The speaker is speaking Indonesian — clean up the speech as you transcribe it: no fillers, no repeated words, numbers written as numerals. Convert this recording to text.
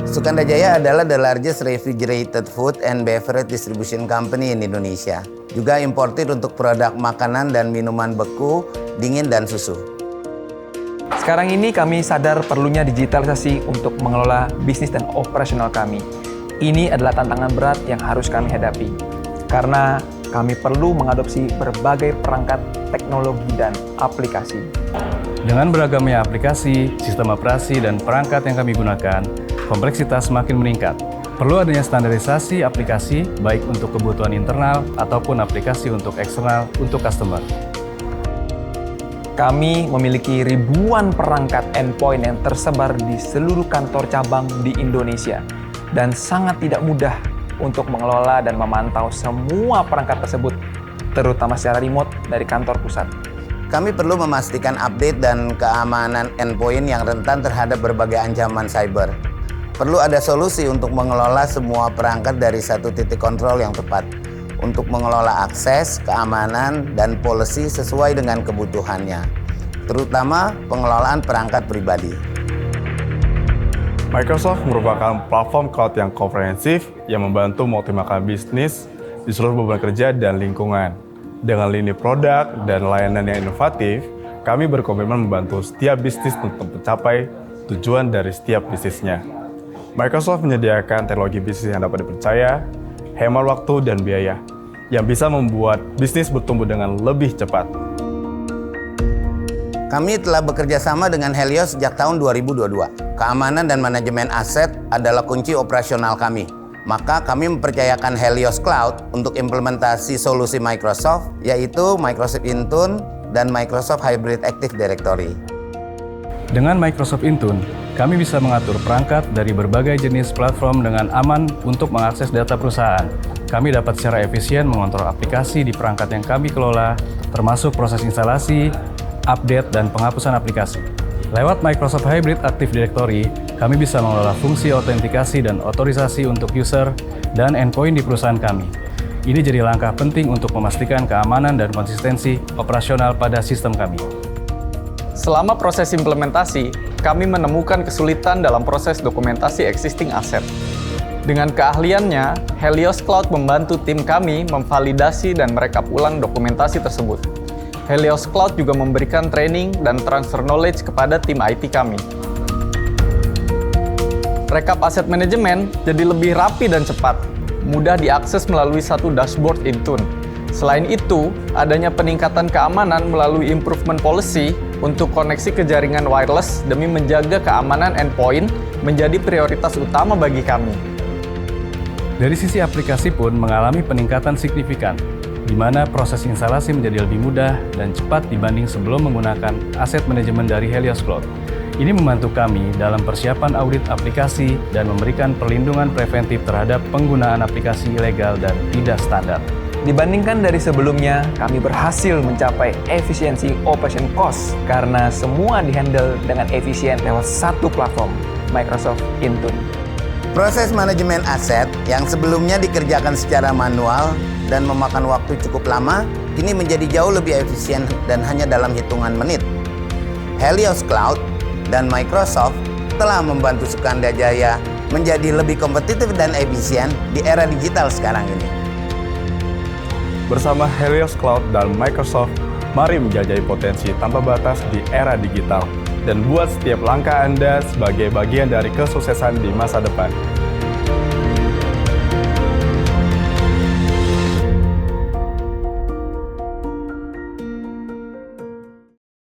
Sukanda Jaya adalah the largest refrigerated food and beverage distribution company in Indonesia. Juga importir untuk produk makanan dan minuman beku, dingin, dan susu. Sekarang ini kami sadar perlunya digitalisasi untuk mengelola bisnis dan operasional kami. Ini adalah tantangan berat yang harus kami hadapi. Karena kami perlu mengadopsi berbagai perangkat teknologi dan aplikasi. Dengan beragamnya aplikasi, sistem operasi, dan perangkat yang kami gunakan, kompleksitas semakin meningkat. Perlu adanya standarisasi aplikasi, baik untuk kebutuhan internal ataupun aplikasi untuk eksternal untuk customer. Kami memiliki ribuan perangkat endpoint yang tersebar di seluruh kantor cabang di Indonesia dan sangat tidak mudah untuk mengelola dan memantau semua perangkat tersebut, terutama secara remote dari kantor pusat. Kami perlu memastikan update dan keamanan endpoint yang rentan terhadap berbagai ancaman cyber. Perlu ada solusi untuk mengelola semua perangkat dari satu titik kontrol yang tepat, untuk mengelola akses, keamanan, dan policy sesuai dengan kebutuhannya, terutama pengelolaan perangkat pribadi. Microsoft merupakan platform cloud yang komprehensif yang membantu mengoptimalkan bisnis di seluruh beban kerja dan lingkungan. Dengan lini produk dan layanan yang inovatif, kami berkomitmen membantu setiap bisnis untuk mencapai tujuan dari setiap bisnisnya. Microsoft menyediakan teknologi bisnis yang dapat dipercaya, hemat waktu dan biaya, yang bisa membuat bisnis bertumbuh dengan lebih cepat. Kami telah bekerja sama dengan Helios sejak tahun 2022. Keamanan dan manajemen aset adalah kunci operasional kami. Maka kami mempercayakan Helios Cloud untuk implementasi solusi Microsoft, yaitu Microsoft Intune dan Microsoft Hybrid Active Directory. Dengan Microsoft Intune, kami bisa mengatur perangkat dari berbagai jenis platform dengan aman untuk mengakses data perusahaan. Kami dapat secara efisien mengontrol aplikasi di perangkat yang kami kelola, termasuk proses instalasi, update, dan penghapusan aplikasi. Lewat Microsoft Hybrid Active Directory, kami bisa mengelola fungsi autentikasi dan otorisasi untuk user dan endpoint di perusahaan kami. Ini jadi langkah penting untuk memastikan keamanan dan konsistensi operasional pada sistem kami. Selama proses implementasi, kami menemukan kesulitan dalam proses dokumentasi existing asset. Dengan keahliannya, Helios Cloud membantu tim kami memvalidasi dan merekap ulang dokumentasi tersebut. Helios Cloud juga memberikan training dan transfer knowledge kepada tim IT kami. Rekap aset manajemen jadi lebih rapi dan cepat, mudah diakses melalui satu dashboard Intune. Selain itu, adanya peningkatan keamanan melalui improvement policy untuk koneksi ke jaringan wireless demi menjaga keamanan endpoint menjadi prioritas utama bagi kami. Dari sisi aplikasi pun mengalami peningkatan signifikan, di mana proses instalasi menjadi lebih mudah dan cepat dibanding sebelum menggunakan aset manajemen dari Helios Cloud. Ini membantu kami dalam persiapan audit aplikasi dan memberikan perlindungan preventif terhadap penggunaan aplikasi ilegal dan tidak standar. Dibandingkan dari sebelumnya, kami berhasil mencapai efisiensi operation cost karena semua dihandle dengan efisien lewat satu platform, Microsoft Intune. Proses manajemen aset yang sebelumnya dikerjakan secara manual dan memakan waktu cukup lama, kini menjadi jauh lebih efisien dan hanya dalam hitungan menit. Helios Cloud dan Microsoft telah membantu Sukanda Jaya menjadi lebih kompetitif dan efisien di era digital sekarang ini. Bersama Helios Cloud dan Microsoft, mari menjajah potensi tanpa batas di era digital dan buat setiap langkah Anda sebagai bagian dari kesuksesan di masa depan.